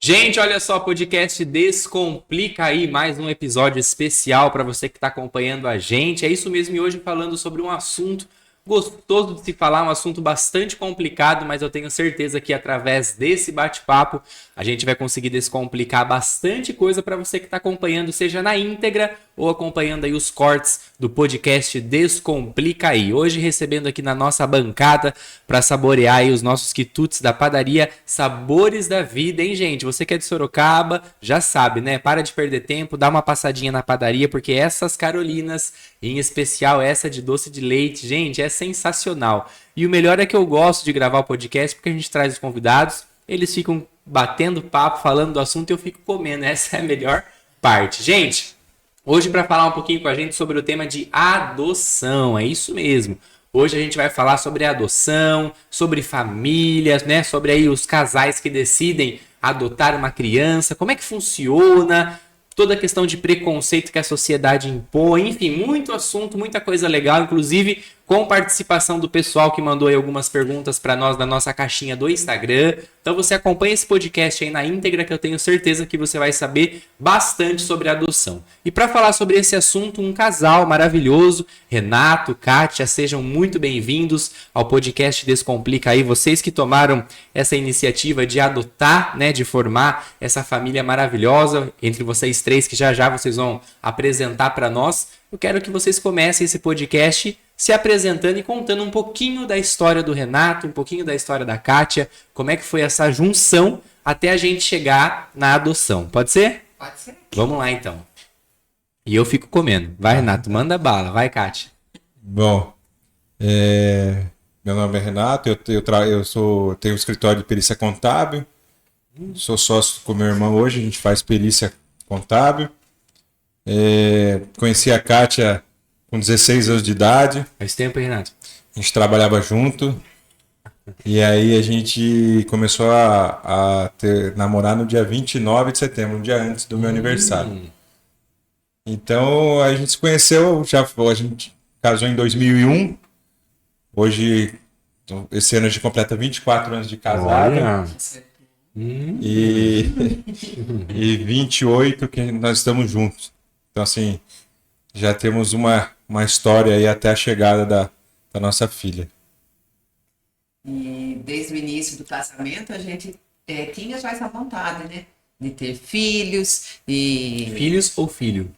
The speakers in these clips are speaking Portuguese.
Gente, olha só, podcast Descomplica aí, mais um episódio especial para você que está acompanhando a gente. É isso mesmo, e hoje falando sobre um assunto gostoso de se falar, um assunto bastante complicado, mas eu tenho certeza que através desse bate-papo a gente vai conseguir descomplicar bastante coisa para você que está acompanhando, seja na íntegra ou acompanhando aí os cortes do podcast Descomplica aí. Hoje recebendo aqui na nossa bancada para saborear aí os nossos quitutes da padaria Sabores da Vida, hein, gente? Você que é de Sorocaba, já sabe, né? Para de perder tempo, dá uma passadinha na padaria, porque essas Carolinas, em especial essa de doce de leite, gente, é sensacional. E o melhor é que eu gosto de gravar o podcast porque a gente traz os convidados, eles ficam batendo papo, falando do assunto e eu fico comendo. Essa é a melhor parte. Gente, hoje para falar um pouquinho com a gente sobre o tema de adoção, é isso mesmo. Hoje a gente vai falar sobre adoção, sobre famílias, né? Sobre aí os casais que decidem adotar uma criança, como é que funciona, toda a questão de preconceito que a sociedade impõe, enfim, muito assunto, muita coisa legal, inclusive com participação do pessoal que mandou aí algumas perguntas para nós na nossa caixinha do Instagram. Então você acompanha esse podcast aí na íntegra que eu tenho certeza que você vai saber bastante sobre adoção. E para falar sobre esse assunto, um casal maravilhoso, Renato, Kátia, sejam muito bem-vindos ao podcast Descomplica aí, vocês que tomaram essa iniciativa de adotar, né, de formar essa família maravilhosa, entre vocês três que já vocês vão apresentar para nós. Eu quero que vocês comecem esse podcast se apresentando e contando um pouquinho da história do Renato, um pouquinho da história da Kátia, como é que foi essa junção até a gente chegar na adoção. Pode ser? Pode ser. Vamos lá, então. E eu fico comendo. Vai, Renato, manda bala. Vai, Kátia. Bom, meu nome é Renato, eu tenho um escritório de perícia contábil, sou sócio com meu irmão hoje, a gente faz perícia contábil. Conheci a Kátia com 16 anos de idade. Faz tempo, hein, Renato? A gente trabalhava junto. E aí a gente começou a namorar no dia 29 de setembro, um dia antes do meu aniversário. Então a gente se conheceu, a gente casou em 2001. Hoje, esse ano a gente completa 24 anos de casado. E 28 que nós estamos juntos. Então assim, já temos uma história aí até a chegada da nossa filha. E desde o início do casamento a gente tinha já essa vontade, né? De ter filhos e... Filhos ou filho?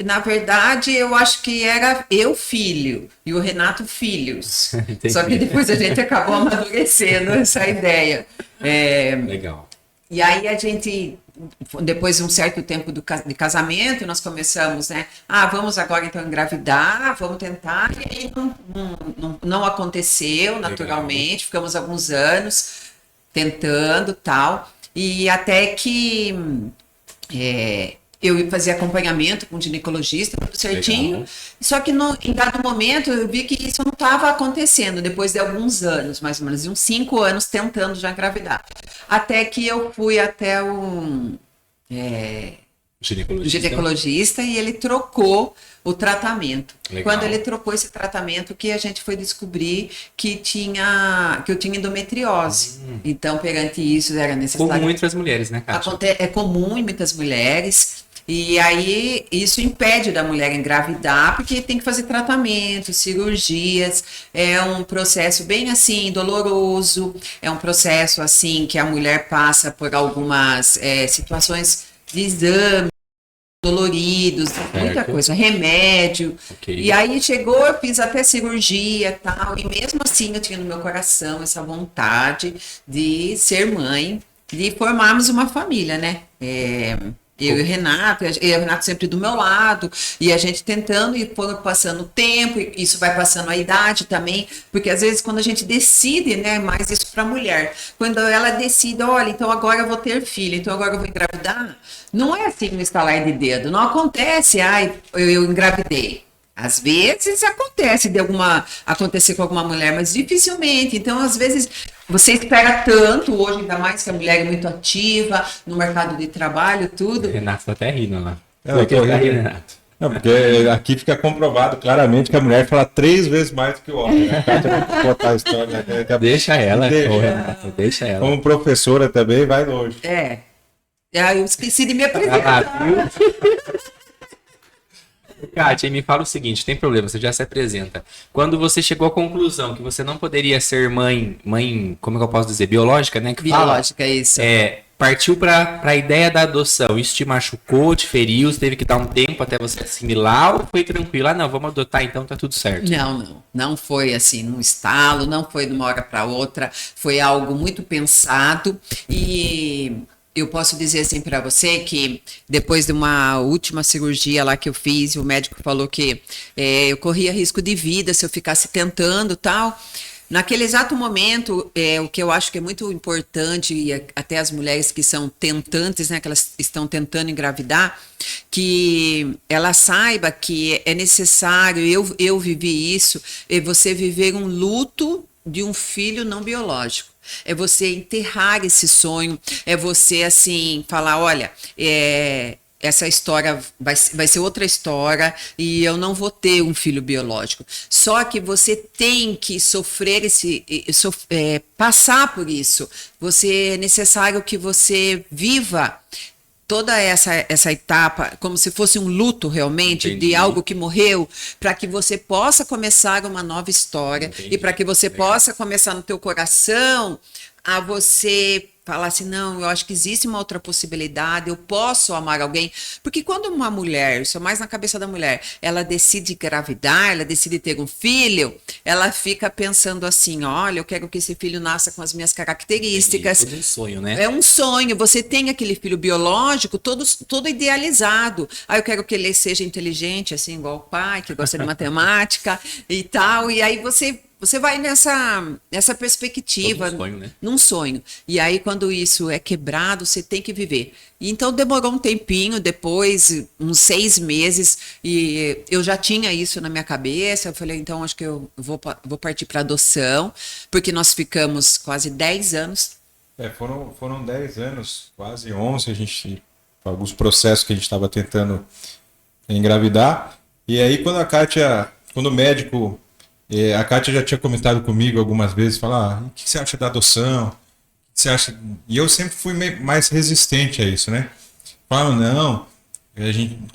Na verdade, eu acho que era eu filho e o Renato filhos. Só que depois a gente acabou amadurecendo essa ideia. Legal. E aí a gente, depois de um certo tempo de casamento, nós começamos, né? Vamos agora então engravidar, vamos tentar. E aí não aconteceu naturalmente, ficamos alguns anos tentando tal. E até que eu fazia acompanhamento com o ginecologista, tudo certinho. Legal. Só que em dado momento eu vi que isso não estava acontecendo, depois de alguns anos, mais ou menos, de uns 5 anos tentando já engravidar. Até que eu fui até o ginecologista e ele trocou o tratamento. Legal. Quando ele trocou esse tratamento, que a gente foi descobrir que eu tinha endometriose. Então, perante isso, era necessário... Comum entre as mulheres, né, Kátia? É comum em muitas mulheres. E aí, isso impede da mulher engravidar, porque tem que fazer tratamento, cirurgias. É um processo bem assim, doloroso. É um processo assim, que a mulher passa por algumas situações de exame, doloridos, muita coisa, remédio. Okay. E aí chegou, eu fiz até cirurgia e tal, e mesmo assim eu tinha no meu coração essa vontade de ser mãe, de formarmos uma família, né? Eu e o Renato sempre do meu lado, e a gente tentando, e foi passando o tempo, e isso vai passando a idade também, porque às vezes quando a gente decide, né, mais isso para a mulher, quando ela decide, olha, então agora eu vou ter filho, então agora eu vou engravidar, não é assim no estalar de dedo, não acontece, eu engravidei. Às vezes acontece acontecer com alguma mulher, mas dificilmente. Então, às vezes, você espera tanto, hoje ainda mais que a mulher é muito ativa no mercado de trabalho, tudo. O Renato tá até rindo lá. Eu tô rindo, Renato. Não, porque aqui fica comprovado claramente que a mulher fala 3 vezes mais do que o homem. Né? A Kátia vai contar a história. Né? Deixa ela, Deixa. ô, Renato, deixa ela. Como professora também, vai longe. Eu esqueci de me Ah, apresentar. viu? Kátia, me fala o seguinte, tem problema, você já se apresenta. Quando você chegou à conclusão que você não poderia ser mãe, como é que eu posso dizer, biológica, né? Que fala, Biológica, isso. partiu para a ideia da adoção. Isso te machucou, te feriu, você teve que dar um tempo até você assimilar ou foi tranquilo? Ah, não, vamos adotar então, tá tudo certo. Não foi assim num estalo, não foi de uma hora para outra, foi algo muito pensado e eu posso dizer assim para você que depois de uma última cirurgia lá que eu fiz, o médico falou que eu corria risco de vida se eu ficasse tentando tal. Naquele exato momento, o que eu acho que é muito importante, e até as mulheres que são tentantes, né, que elas estão tentando engravidar, que ela saiba que é necessário, eu vivi isso, é você viver um luto de um filho não biológico. É você enterrar esse sonho, é você, assim, falar, olha, essa história vai ser outra história e eu não vou ter um filho biológico. Só que você tem que sofrer passar por isso. É necessário que você viva toda essa etapa como se fosse um luto realmente. Entendi. De algo que morreu, para que você possa começar uma nova história. Entendi. E para que você possa começar no teu coração a você falar assim, não, eu acho que existe uma outra possibilidade, eu posso amar alguém. Porque quando uma mulher, isso é mais na cabeça da mulher, ela decide engravidar, ela decide ter um filho, ela fica pensando assim, olha, eu quero que esse filho nasça com as minhas características. É um sonho, né? É um sonho, você tem aquele filho biológico todo idealizado. Aí eu quero que ele seja inteligente, assim, igual o pai, que gosta de matemática e tal, e aí você vai nessa perspectiva, num sonho, né? Num sonho. E aí, quando isso é quebrado, você tem que viver. E então, demorou um tempinho, depois, uns 6 meses, e eu já tinha isso na minha cabeça. Eu falei, então, acho que eu vou partir para adoção, porque nós ficamos quase 10 anos. Foram 10 anos, quase 11, alguns processos que a gente estava tentando engravidar. E aí, quando o médico... a Kátia já tinha comentado comigo algumas vezes, falar, o que você acha da adoção? O que você acha? E eu sempre fui mais resistente a isso, né? Falava, não,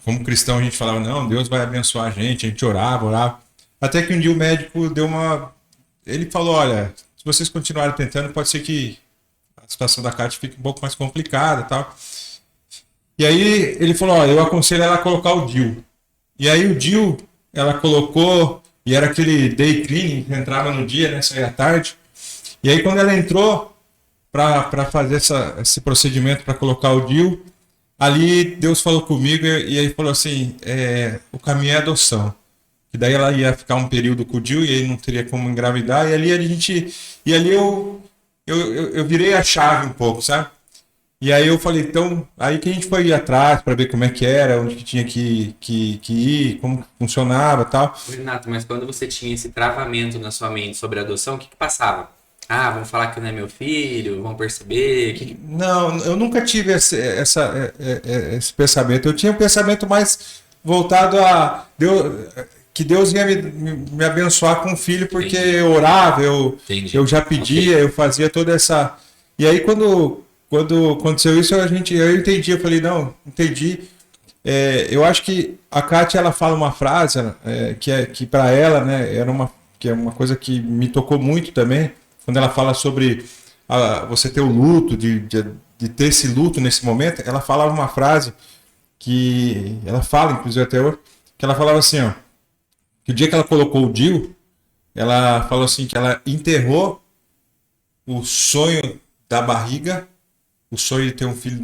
como cristão a gente falava, não, Deus vai abençoar a gente orava. Até que um dia o médico ele falou, olha, se vocês continuarem tentando, pode ser que a situação da Kátia fique um pouco mais complicada e tal. E aí ele falou, olha, eu aconselho ela a colocar o DIU. E aí o DIU, ela colocou... E era aquele day cleaning que entrava no dia, né? Saía à tarde. E aí quando ela entrou para fazer esse procedimento para colocar o DIU, ali Deus falou comigo e aí falou assim, o caminho é adoção. E daí ela ia ficar um período com o DIU e aí não teria como engravidar. E ali eu virei a chave um pouco, sabe? E aí eu falei, então, aí que a gente foi ir atrás para ver como é que era, onde que tinha que ir, como funcionava e tal. Renato, mas quando você tinha esse travamento na sua mente sobre a adoção, o que passava? Ah, vão falar que não é meu filho, vão perceber? Não, eu nunca tive esse pensamento. Eu tinha um pensamento mais voltado a que Deus ia me abençoar com um filho, porque eu orava, eu já pedia, eu fazia toda essa... E aí quando aconteceu isso, eu entendi, eu falei, não, entendi. Eu acho que a Kátia, ela fala uma frase que para ela, né, que é uma coisa que me tocou muito também, quando ela fala sobre você ter o luto, de ter esse luto nesse momento. Ela falava uma frase que ela fala, inclusive até hoje, que ela falava assim, ó, que o dia que ela colocou o DIU, ela falou assim, que ela enterrou o sonho da barriga, o sonho de ter um filho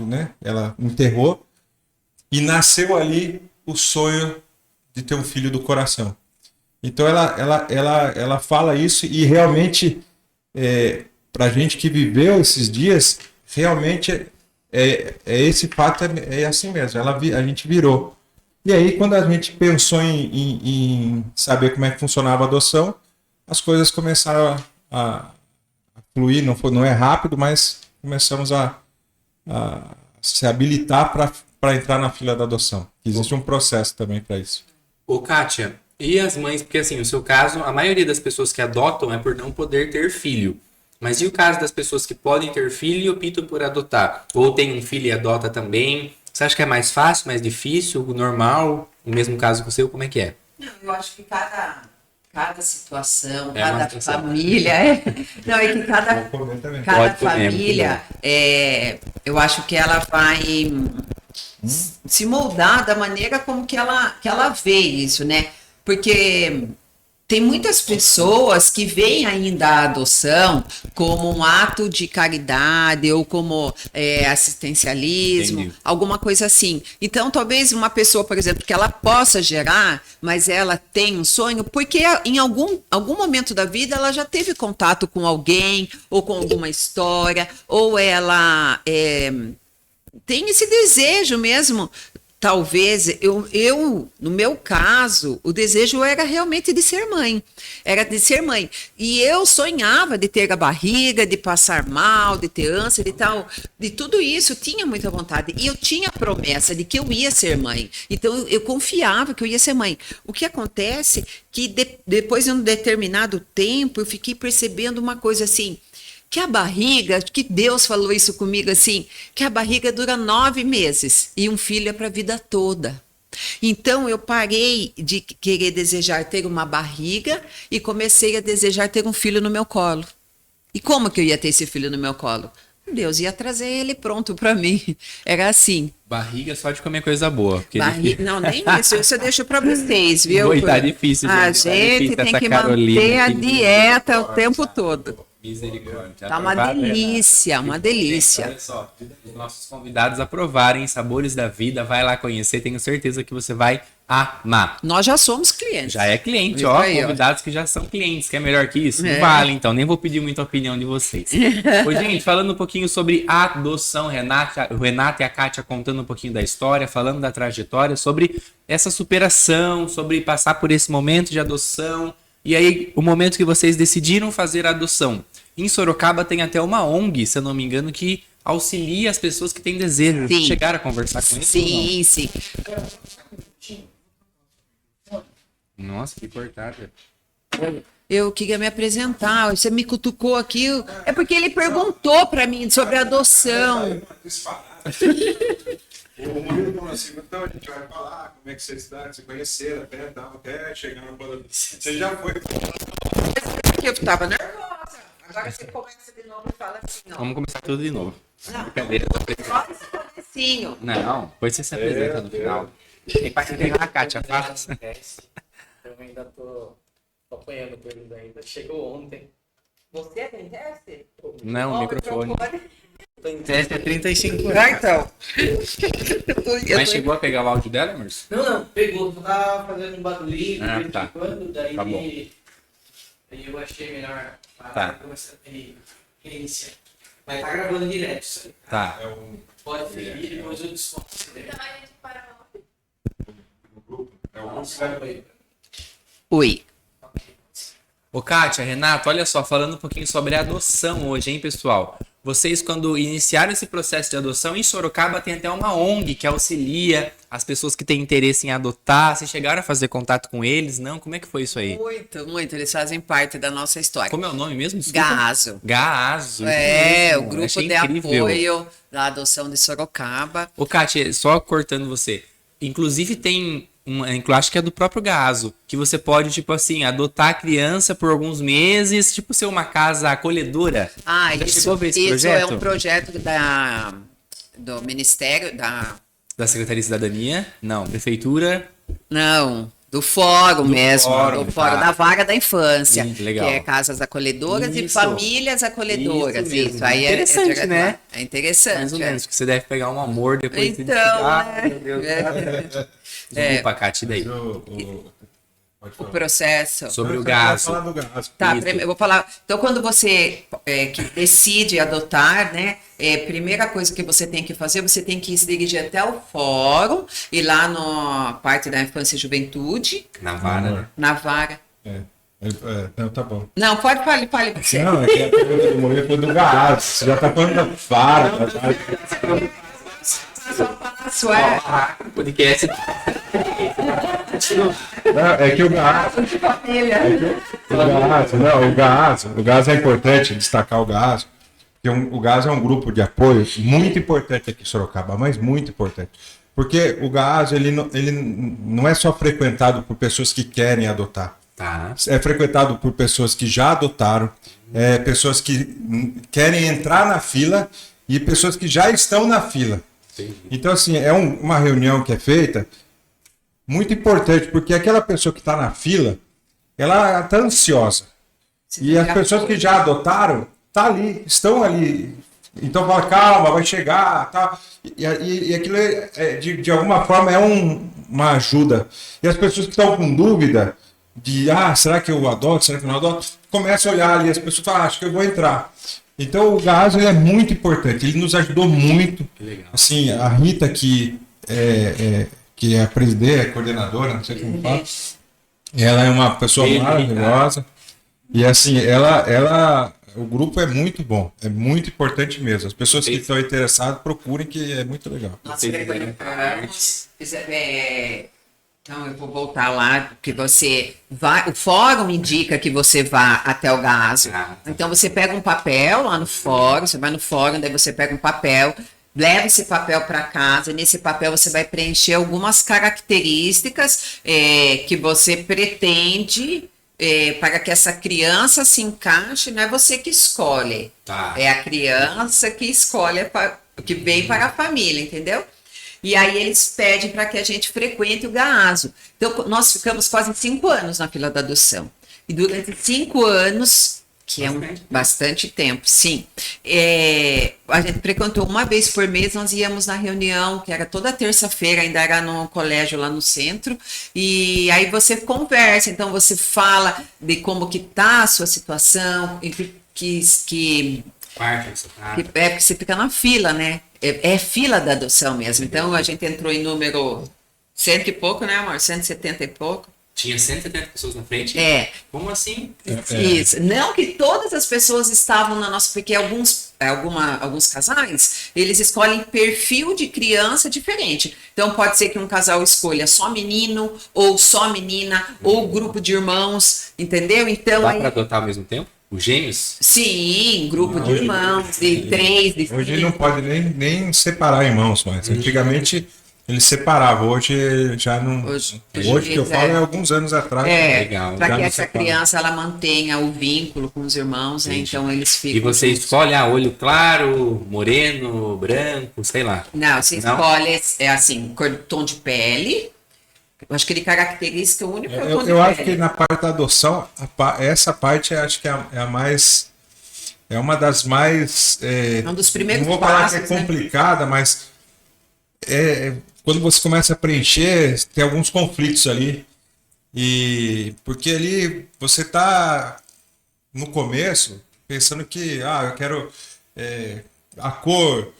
né? Ela enterrou e nasceu ali o sonho de ter um filho do coração. Então ela fala isso e realmente pra gente que viveu esses dias, realmente esse fato é assim mesmo. A gente virou. E aí quando a gente pensou em saber como é que funcionava a adoção, as coisas começaram a fluir, não é rápido, mas começamos a se habilitar para entrar na fila da adoção. Existe um processo também para isso. Ô, Kátia, e as mães? Porque assim, no seu caso, a maioria das pessoas que adotam é por não poder ter filho. Mas e o caso das pessoas que podem ter filho e optam por adotar? Ou tem um filho e adota também? Você acha que é mais fácil, mais difícil, normal? No mesmo caso que o seu, como é que é? Não, eu acho que cada situação, É uma cada situação. família Não, é que cada Pode comer, família, eu acho que ela vai se moldar da maneira como que ela vê isso, né? Porque tem muitas pessoas que veem ainda a adoção como um ato de caridade ou como assistencialismo, Entendi. alguma coisa assim. Então, talvez uma pessoa, por exemplo, que ela possa gerar, mas ela tem um sonho, porque em algum momento da vida ela já teve contato com alguém ou com alguma história, ou ela tem esse desejo mesmo. Talvez, no meu caso, o desejo era realmente de ser mãe. Era de ser mãe. E eu sonhava de ter a barriga, de passar mal, de ter ânsia, de tal. De tudo isso, eu tinha muita vontade. E eu tinha a promessa de que eu ia ser mãe. Então, eu confiava que eu ia ser mãe. O que acontece que depois de um determinado tempo, eu fiquei percebendo uma coisa assim, que a barriga, que Deus falou isso comigo assim, que a barriga dura 9 meses e um filho é para a vida toda. Então eu parei de querer desejar ter uma barriga e comecei a desejar ter um filho no meu colo. E como que eu ia ter esse filho no meu colo? Deus ia trazer ele pronto para mim. Era assim. Barriga só de comer coisa boa. Porque Não, nem isso eu deixo para vocês, viu? Oi, tá difícil, A gente. Tá gente difícil tem essa que Carolina manter a aqui. dieta o tempo todo. Misericórdia. Tá uma delícia, uma delícia. Olha só, os nossos convidados aprovarem Sabores da Vida, vai lá conhecer, tenho certeza que você vai amar. Nós já somos clientes. Já é cliente, Isso ó, aí, ó. convidados que já são clientes, que é melhor que isso? Não É. vale, então, nem vou pedir muita opinião de vocês. Ô, gente, falando um pouquinho sobre a adoção, o Renato e a Kátia contando um pouquinho da história, falando da trajetória, sobre essa superação, sobre passar por esse momento de adoção, e aí o momento que vocês decidiram fazer a adoção. Em Sorocaba tem até uma ONG, se eu não me engano, que auxilia as pessoas que têm desejo. Sim. Chegaram a conversar com eles? Sim, sim. Nossa, que cortada. Eu queria me apresentar. Você me cutucou aqui. É porque ele perguntou para mim sobre a adoção. O Murilo falou assim, então a gente vai falar como é que você está, se conheceram, até chegar na bola. Você já foi. Porque eu estava nervosa. Agora você começa de novo e fala assim, ó. Vamos começar tudo de novo. Não. Brincadeira. Só esse comecinho. Não, depois você se apresenta no final. Tem que pegar a Kátia, fala. Eu ainda tô apanhando com eles ainda. Chegou ontem. Você tem teste? Não, o microfone. Tô em teste há 35 Ah, anos. então. Mas chegou a pegar o áudio dela, Emerson? Não, pegou. Tu tava fazendo um barulhinho Ah, de vez tá. em quando, daí, Tá bom. aí eu achei melhor parar Tá. e começar a reiniciar. Mas tá gravando direto isso aí. Tá. Pode ferir, depois eu desconto. Oi. Ô, Kátia, Renato, olha só, falando um pouquinho sobre a adoção hoje, hein, pessoal? Vocês, quando iniciaram esse processo de adoção, em Sorocaba tem até uma ONG que auxilia as pessoas que têm interesse em adotar. Vocês chegaram a fazer contato com eles? Não? Como é que foi isso aí? Muito, muito. Eles fazem parte da nossa história. Como é o nome mesmo? Desculpa. Gaso. Gaso. isso É, mesmo. o grupo Achei de incrível. apoio da adoção de Sorocaba. Ô, Kátia, só cortando você. Inclusive tem acho que é do próprio Gaso, que você pode, tipo assim, adotar a criança por alguns meses, tipo ser uma casa acolhedora. Ah, Já isso, chegou a ver esse isso projeto? é um projeto do Ministério Da Secretaria de Cidadania? Não. Prefeitura? Não, do fórum mesmo, fórum, do fórum tá. da vaga da infância, Legal. que é casas acolhedoras e Isso. famílias acolhedoras. Isso mesmo. Aí Interessante, direto né? lá. É interessante. Mais ou é. menos, que você deve pegar um amor depois de Então, Ah, né? meu Deus. É. Desculpa, Kátia, e daí? Pode O falar. processo. Sobre o Não, Gaso. falar do Gaso. Tá, Isso. eu vou falar. Então, quando você que decide adotar, né? Primeira coisa que você tem que fazer, você tem que se dirigir até o fórum e lá na parte da infância e juventude, Na vara, né? na vara. Não, tá bom. Não, pode fale você. Não, é que a pergunta do Murilo foi do Gaso. Você já tá falando da vara. Só falar Gasto, é. Podcast. Não, é que o gás. De família. O gás é importante destacar o gás. Porque o gás é um grupo de apoio muito importante aqui em Sorocaba, mas muito importante. Porque o gás ele não é só frequentado por pessoas que querem adotar. Tá. É frequentado por pessoas que já adotaram, pessoas que querem entrar na fila e pessoas que já estão na fila. Entendi. Então, assim, é uma reunião que é feita muito importante, porque aquela pessoa que está na fila, ela está ansiosa. E as pessoas que já adotaram, estão ali. Então fala, calma, vai chegar, tá? E aquilo de alguma forma é uma ajuda. E as pessoas que estão com dúvida de, será que eu adoto, será que eu não adoto? Começa a olhar ali, as pessoas falam, acho que eu vou entrar. Então o gás é muito importante, ele nos ajudou muito. Que legal. Assim, a Rita, que é a presidente, coordenadora, não sei como fala, ela é uma pessoa maravilhosa. E assim, o grupo é muito bom, é muito importante mesmo. As pessoas que estão interessadas procurem, que é muito legal. Nós frequentamos. Então, eu vou voltar lá, porque você vai. O fórum indica que você vá até o gaso. Então, você pega um papel lá no fórum, você vai no fórum, daí você pega um papel, leva esse papel para casa, e nesse papel você vai preencher algumas características que você pretende. Para que essa criança se encaixe, não é você que escolhe. Tá. É a criança que escolhe, que vem para a família, entendeu? E aí eles pedem para que a gente frequente o GAASO. Então, nós ficamos quase 5 anos na fila da adoção. E durante 5 anos, que é bastante tempo, sim, a gente frequentou uma vez por mês, nós íamos na reunião, que era toda terça-feira, ainda era no colégio lá no centro, e aí você conversa, então você fala de como que tá a sua situação, porque você fica na fila, né? É fila da adoção mesmo. Então a gente entrou em número 100 e pouco, né, amor? 170 e pouco. Tinha 170 pessoas na frente? Como assim? Isso. Não que todas as pessoas estavam na nossa... Porque alguns casais, eles escolhem perfil de criança diferente. Então pode ser que um casal escolha só menino, ou só menina, ou grupo de irmãos, entendeu? Então Dá para adotar ao mesmo tempo? Os gêmeos? Sim, grupo de irmãos, de 3, de 5. Hoje não pode nem separar irmãos, mas antigamente eles separavam. Hoje já não. Hoje que eu falo é alguns anos atrás. Legal. Para que essa criança ela mantenha o vínculo com os irmãos, né? Então eles ficam. E você escolhe olho claro, moreno, branco, sei lá. Não, você escolhe assim, cor, tom de pele. Eu acho que ele caracteriza o único tom de pele. Eu acho que na parte da adoção, essa parte acho que é a mais. É uma das mais. Um dos primeiros não vou falar passos, que é complicada, mas. Quando você começa a preencher, tem alguns conflitos ali. Porque ali você está no começo pensando que eu quero a cor,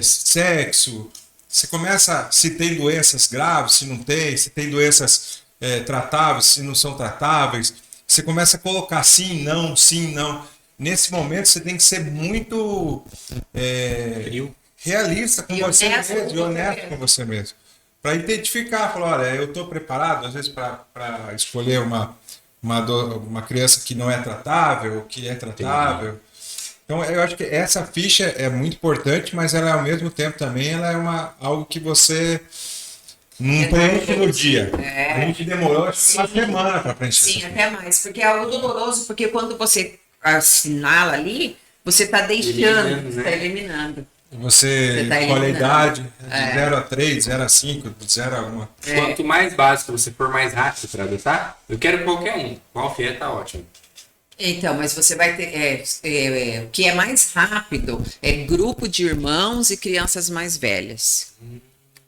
sexo. Você começa, se tem doenças graves, se não tem, se tem doenças tratáveis, se não são tratáveis. Você começa a colocar sim, não. Nesse momento você tem que ser muito realista com você mesmo e honesto com você mesmo. Para identificar, falar, olha, eu estou preparado, às vezes, para escolher uma criança que não é tratável, que é tratável. Então, eu acho que essa ficha é muito importante, mas ela, ao mesmo tempo, também ela é algo que você não preenche no dia. A gente demorou uma semana para preencher. Sim, até mais, porque é algo doloroso, porque quando você assinala ali, você está deixando, está eliminando. Você escolhe a idade de 0 a 3, 0 a 5, de 0 a 1. Quanto mais básico você for, mais rápido para adotar, eu quero qualquer um. Qual vier tá ótimo. Então, mas você vai ter. O que é mais rápido é grupo de irmãos e crianças mais velhas.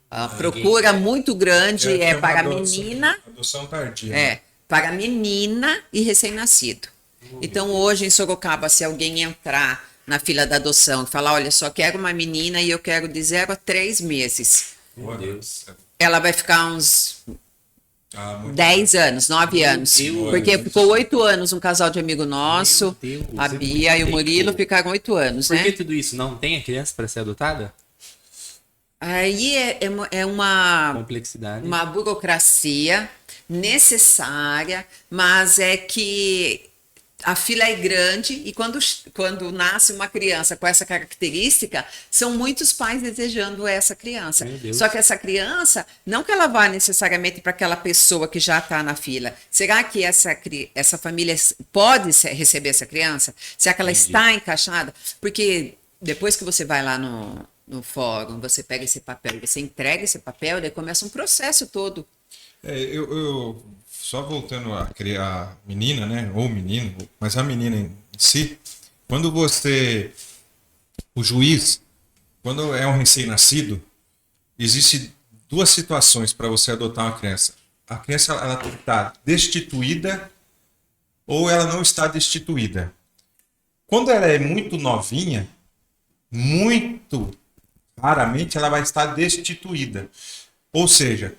A procura muito grande é para menina. Adoção tardia. Para menina e recém-nascido. Então, hoje em Sorocaba, se alguém entrar na fila da adoção e falar, olha, só quero uma menina e eu quero de 0 a 3 meses. Meu Deus. Ela vai ficar uns 10 anos, 9 anos. Porque ficou 8 anos um casal de amigo nosso, a Bia e o Murilo ficaram 8 anos, Por né? que tudo isso? Não tem a criança para ser adotada? Aí é uma Complexidade. uma burocracia necessária, mas é que a fila é grande e quando nasce uma criança com essa característica, são muitos pais desejando essa criança. Meu Deus. Só que essa criança, não que ela vá necessariamente para aquela pessoa que já está na fila. Será que essa família pode receber essa criança? Será que ela Entendi. está encaixada? Porque depois que você vai lá no fórum, você pega esse papel, você entrega esse papel, daí começa um processo todo. Eu só voltando a criar a menina, né? Ou menino, mas a menina em si, quando o juiz, quando é um recém-nascido, existe duas situações para você adotar uma criança. A criança ela está destituída ou ela não está destituída. Quando ela é muito novinha, muito raramente ela vai estar destituída. Ou seja,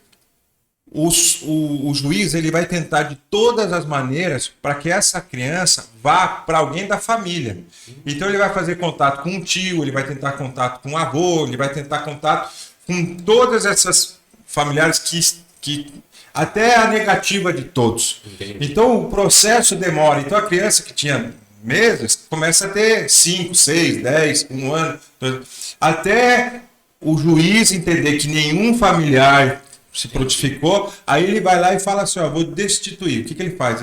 o juiz ele vai tentar de todas as maneiras para que essa criança vá para alguém da família. Então ele vai fazer contato com um tio, ele vai tentar contato com um avô, ele vai tentar contato com todas essas familiares que até a negativa de todos. Entendi. Então o processo demora. Então a criança que tinha meses começa a ter 5, 6, 10, 1 ano, até o juiz entender que nenhum familiar se prontificou, aí ele vai lá e fala assim, ó, vou destituir. O que ele faz?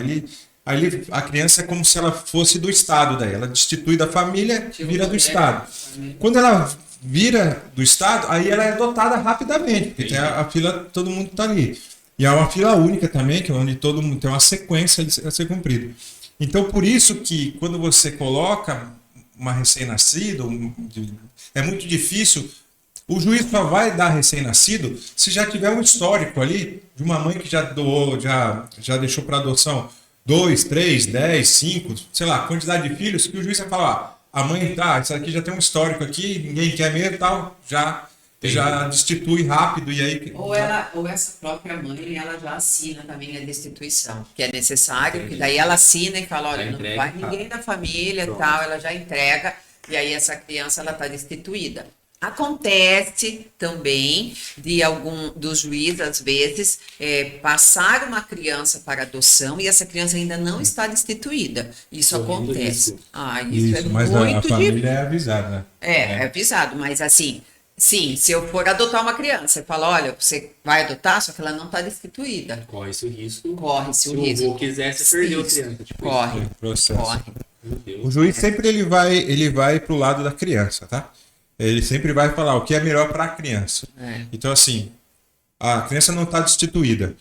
A criança é como se ela fosse do Estado daí. Ela destitui da família, vira do Estado. Quando ela vira do Estado, aí ela é adotada rapidamente, porque tem a fila, todo mundo está ali. E é uma fila única também, que é onde todo mundo tem uma sequência a ser cumprida. Então, por isso que quando você coloca uma recém-nascido, é muito difícil. O juiz só vai dar recém-nascido se já tiver um histórico ali de uma mãe que já doou, já deixou para adoção 2, 3, 10, 5, sei lá, quantidade de filhos, que o juiz vai falar, ó, a mãe tá, isso aqui já tem um histórico aqui, ninguém quer mesmo e tal, já destitui rápido e aí... Ou essa própria mãe, ela já assina também a destituição, que é necessário, que daí ela assina e fala, olha, não vai ninguém da família e tal, ela já entrega, e aí essa criança, ela está destituída. Acontece também dos juízes, às vezes, passar uma criança para adoção e essa criança ainda não está destituída. Isso acontece. Isso é mas muito a família difícil. é avisada, né? É avisado, mas assim, sim, se eu for adotar uma criança, eu falo, olha, você vai adotar, só que ela não está destituída. Corre-se o risco. Corre-se o Se risco. o avô quisesse, perdeu a Isso. criança. Tipo Corre, É processo. corre. Meu Deus. O juiz sempre ele vai pro lado da criança, tá? Ele sempre vai falar o que é melhor para a criança. Então, assim, a criança não está destituída,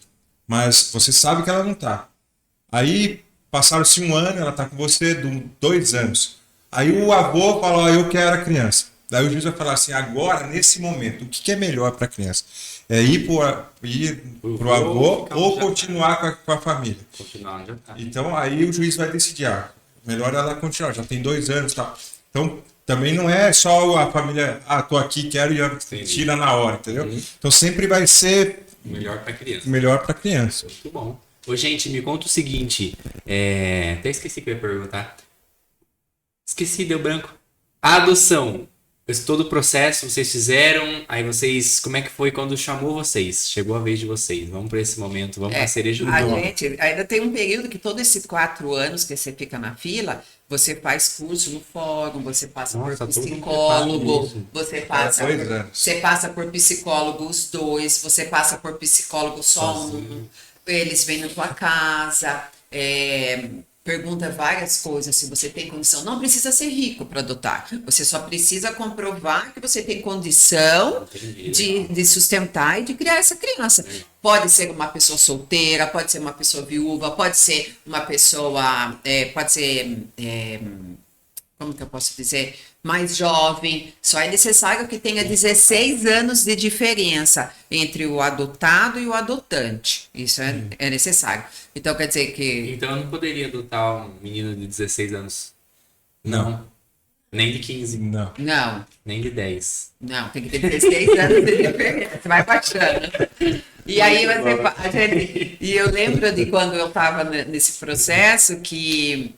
mas você sabe que ela não está. Aí, passaram-se 1 ano, ela está com você 2 anos. Aí o avô fala, ó, eu quero a criança. Daí o juiz vai falar assim, agora, nesse momento, o que é melhor para a criança? É ir pro avô ou continuar com a família? Continuar onde já tá. Então, aí o juiz vai decidir, melhor ela continuar, já tem 2 anos e tal. Então, também não é só a família, tô aqui, quero e tira na hora, entendeu? Então sempre vai ser Melhor pra criança. melhor para a criança. Muito bom. Ô, gente, me conta o seguinte. Até esqueci que eu ia perguntar. Esqueci, deu branco. A adoção. Todo o processo vocês fizeram. Aí vocês. Como é que foi quando chamou vocês? Chegou a vez de vocês. Vamos para esse momento. Vamos para a cereja do bolo. Gente, ainda tem um período que todos esses 4 anos que você fica na fila, você faz curso no fórum, você passa por todo mundo psicólogo, prepara você passa, 2 anos. você passa por psicólogo os 2, você passa por psicólogo só um, eles vêm na tua casa, pergunta várias coisas, se você tem condição. Não precisa ser rico para adotar, você só precisa comprovar que você tem condição de sustentar e de criar essa criança. Pode ser uma pessoa solteira, pode ser uma pessoa viúva, pode ser uma pessoa, como que eu posso dizer, mais jovem. Só é necessário que tenha 16 anos de diferença entre o adotado e o adotante. Isso é necessário. Então, quer dizer que... Então eu não poderia adotar um menino de 16 anos. Não. Nem de 15. Não. Não, Nem de 10. não, tem que ter 16 anos de diferença. Vai baixando. E aí e eu lembro de quando eu estava nesse processo que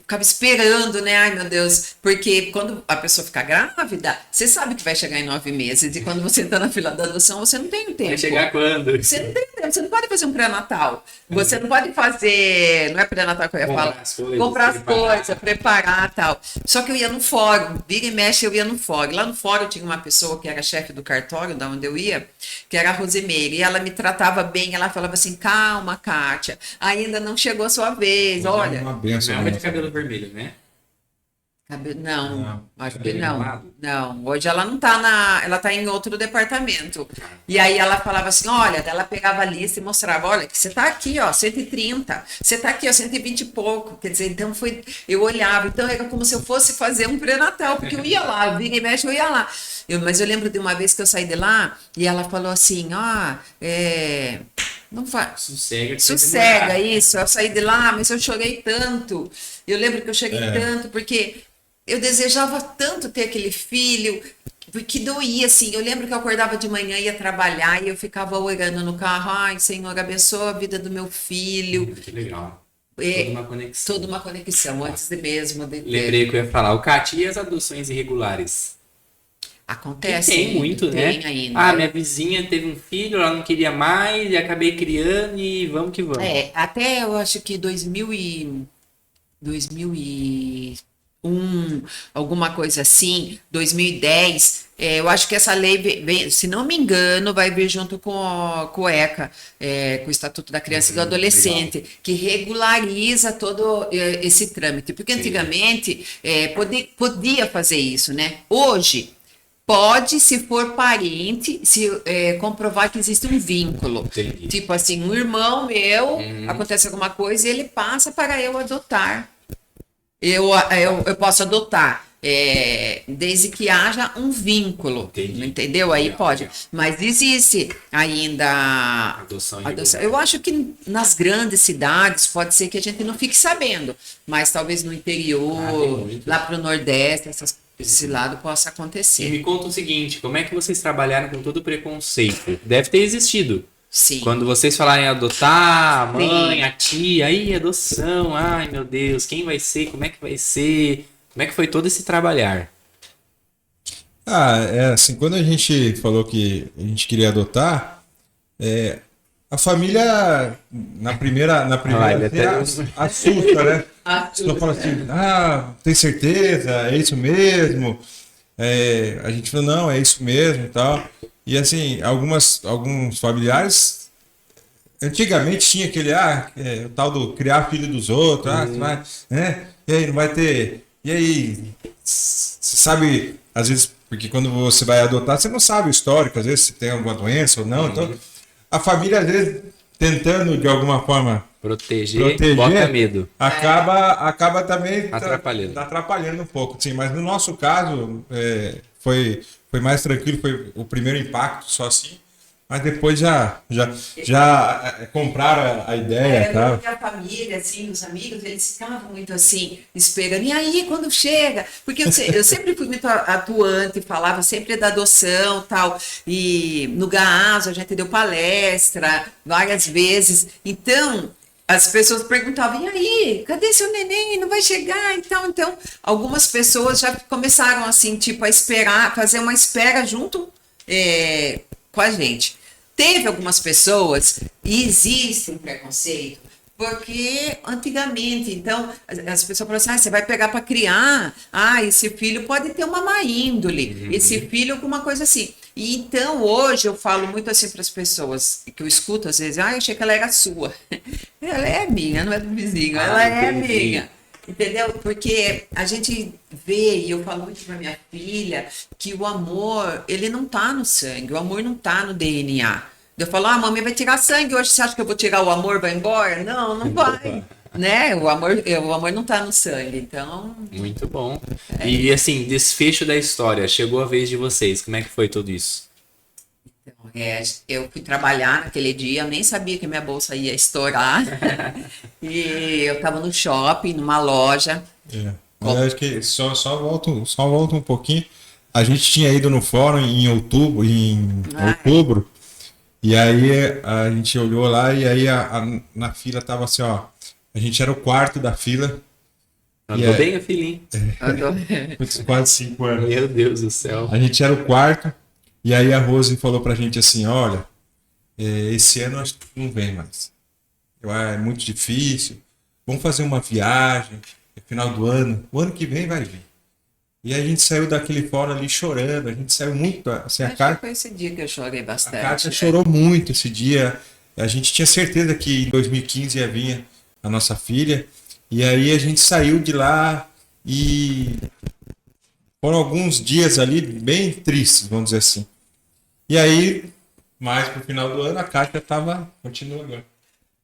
ficava esperando, né? Ai, meu Deus. Porque quando a pessoa fica grávida, você sabe que vai chegar em 9 meses. E quando você está na fila da adoção, você não tem o tempo. Vai chegar quando? Você não tem tempo. Você não pode fazer um pré-natal. Você não pode fazer... Não é pré-natal que eu ia Comprar falar. as coisas, Comprar as preparar. coisas, preparar e tal. Só que eu ia no fórum. Vira e mexe, eu ia no fórum. Lá no fórum tinha uma pessoa que era chefe do cartório, da onde eu ia, que era a Rosemeire. E ela me tratava bem. Ela falava assim, calma, Kátia. Ainda não chegou a sua vez. Olha... Uma benção. Não é de cabelo vermelho, né? Não, Não, acho que cabelo não. enrolado? Não, hoje ela não tá ela tá em outro departamento. E aí ela falava assim, olha, daí ela pegava a lista e mostrava, olha, que você tá aqui, ó, 130, você tá aqui, ó, 120 e pouco. Quer dizer, então eu olhava, então era como se eu fosse fazer um pré-natal, porque eu ia lá, vira e mexe, eu ia lá. Mas eu lembro de uma vez que eu saí de lá e ela falou assim, não faz. Sossega. Sossega, isso. Eu saí de lá, mas eu chorei tanto. Eu lembro que eu chorei tanto, porque eu desejava tanto ter aquele filho, porque doía, assim. Eu lembro que eu acordava de manhã, ia trabalhar e eu ficava orando no carro. Ai, Senhor, abençoa a vida do meu filho. Que legal. É, Toda uma conexão. Toda uma conexão, antes de mesmo de ter. Lembrei que eu ia falar. O Cati e as adoções irregulares? Acontece. Tem muito, tem né? ainda. Ah, minha vizinha teve um filho, ela não queria mais, e acabei criando e vamos que vamos. Até eu acho que 2001, alguma coisa assim, 2010, eu acho que essa lei, se não me engano, vai vir junto com o ECA, com o Estatuto da Criança e do Adolescente, que regulariza todo esse trâmite. Porque antigamente podia fazer isso, né? Hoje, pode, se for parente, se comprovar que existe um vínculo. Entendi. Tipo assim, um irmão meu, acontece alguma coisa e ele passa para eu adotar. Eu posso adotar, desde que haja um vínculo. Entendi. Entendeu? Aí Legal, pode. legal. Mas existe ainda Adoção adoção. irregular. Eu acho que nas grandes cidades pode ser que a gente não fique sabendo, mas talvez no tem interior, muito. lá para o Nordeste, esse lado possa E acontecer. me conta o seguinte, como é que vocês trabalharam com todo o preconceito? Deve ter existido. Sim. Quando vocês falarem adotar, a mãe, Sim. a tia, aí adoção, ai meu Deus, quem vai ser, como é que vai ser? Como é que foi todo esse trabalhar? Assim, quando a gente falou que a gente queria adotar, a família, na primeira ele até- assusta, né? Não fala assim, tem certeza, é isso mesmo? A gente falou, não, é isso mesmo e tal. E assim, alguns familiares, antigamente tinha aquele, o tal do criar filho dos outros, você vai, né? E aí, não vai ter. E aí, você sabe, às vezes, porque quando você vai adotar, você não sabe o histórico, às vezes se tem alguma doença ou não. Então, a família, às vezes, tentando de alguma forma Proteger, bota medo. acaba também Atrapalhando. um pouco, sim. Mas no nosso caso, foi mais tranquilo, foi o primeiro impacto só assim. Mas depois já compraram a ideia, tá? Porque a família, assim, os amigos, eles ficavam muito assim, esperando. E aí, quando chega? Porque eu sempre fui muito atuante, falava sempre da adoção e tal. E no GAASO a gente deu palestra várias vezes. Então, as pessoas perguntavam, e aí, cadê seu neném? Não vai chegar? Então, algumas pessoas já começaram assim, tipo, a esperar, fazer uma espera junto com a gente. Teve algumas pessoas, e existe um preconceito, porque antigamente, então, as pessoas falavam assim, você vai pegar para criar, esse filho pode ter uma má índole, esse filho alguma coisa assim. E então, hoje, eu falo muito assim para as pessoas, que eu escuto às vezes, eu achei que ela era sua. Ela é minha, não é do vizinho, ela é entendi. minha. Entendeu? Porque a gente vê, e eu falo muito para minha filha, que o amor, ele não tá no sangue, o amor não tá no DNA. Eu falo, mamãe vai tirar sangue hoje, você acha que eu vou tirar o amor, vai embora? Não vai. Né? O amor não tá no sangue, então... Muito bom. E assim, desfecho da história, chegou a vez de vocês, como é que foi tudo isso? Eu fui trabalhar naquele dia, eu nem sabia que minha bolsa ia estourar. E eu estava no shopping, numa loja. Mas eu acho que só volta um pouquinho. A gente tinha ido no fórum em outubro, e aí a gente olhou lá e aí na fila tava assim, ó. A gente era o quarto da fila Andou bem o filhinho. Quase 5 anos. Meu Deus do céu. A gente era o quarto, e aí a Rose falou pra gente assim, olha, esse ano acho que não vem mais. É muito difícil, vamos fazer uma viagem, é final do ano, o ano que vem vai vir. E a gente saiu daquele fórum ali chorando, a gente saiu muito, assim, Acho que foi esse dia que eu chorei bastante. a Kátia chorou muito esse dia, a gente tinha certeza que em 2015 ia vir a nossa filha, e aí a gente saiu de lá e foram alguns dias ali bem tristes, vamos dizer assim. E aí, mais pro final do ano, a Kátia continua agora.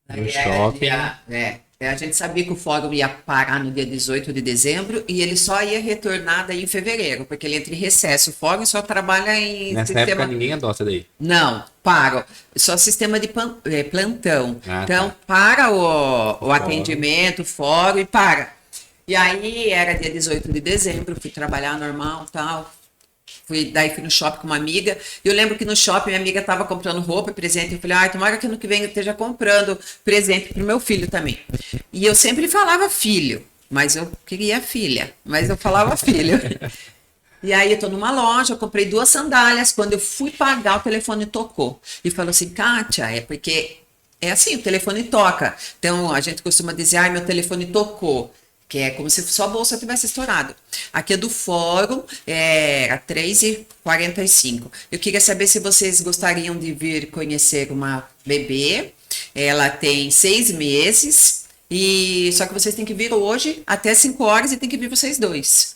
Aí shopping. A gente sabia que o fórum ia parar no dia 18 de dezembro e ele só ia retornar daí em fevereiro, porque ele entra em recesso. O fórum só trabalha em Nessa época ninguém adota daí. Não, para. Só sistema de plantão. Ah, então, tá. para o atendimento, o fórum e para. E aí, era dia 18 de dezembro, fui trabalhar normal e tal. Daí fui no shopping com uma amiga. E eu lembro que no shopping minha amiga estava comprando roupa e presente. Eu falei, ai, tomara que ano que vem eu esteja comprando presente pro meu filho também. E eu sempre falava filho, mas eu queria filha. Mas eu falava filho. E aí eu tô numa loja, eu comprei 2 sandálias. Quando eu fui pagar, o telefone tocou. E falou assim, Kátia, é porque é assim, o telefone toca. Então a gente costuma dizer, ai, meu telefone tocou. Que é como se sua bolsa tivesse estourado. Aqui é do fórum, era 3h45. Eu queria saber se vocês gostariam de vir conhecer uma bebê. Ela tem 6 meses, só que vocês têm que vir hoje até 5 horas e tem que vir vocês 2.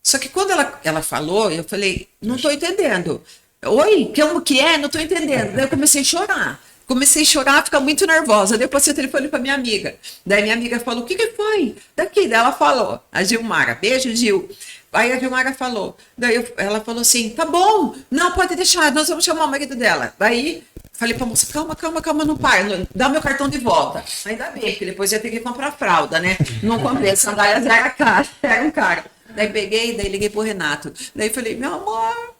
Só que quando ela falou, eu falei, não estou entendendo. Oi, como que é? Não estou entendendo. Daí eu comecei a chorar. Comecei a chorar, ficar muito nervosa. Daí eu passei o telefone para minha amiga. Daí minha amiga falou, o que foi? Daqui. Daí ela falou, a Gilmara, beijo, Gil. Aí a Gilmara falou, ela falou assim, tá bom, não, pode deixar, nós vamos chamar o marido dela. Daí falei pra moça, calma, não para, dá o meu cartão de volta. Ainda bem, porque depois eu ia ter que comprar fralda, né? Não comprei, as sandálias eram caras. Daí peguei, daí liguei pro Renato. Daí falei, meu amor...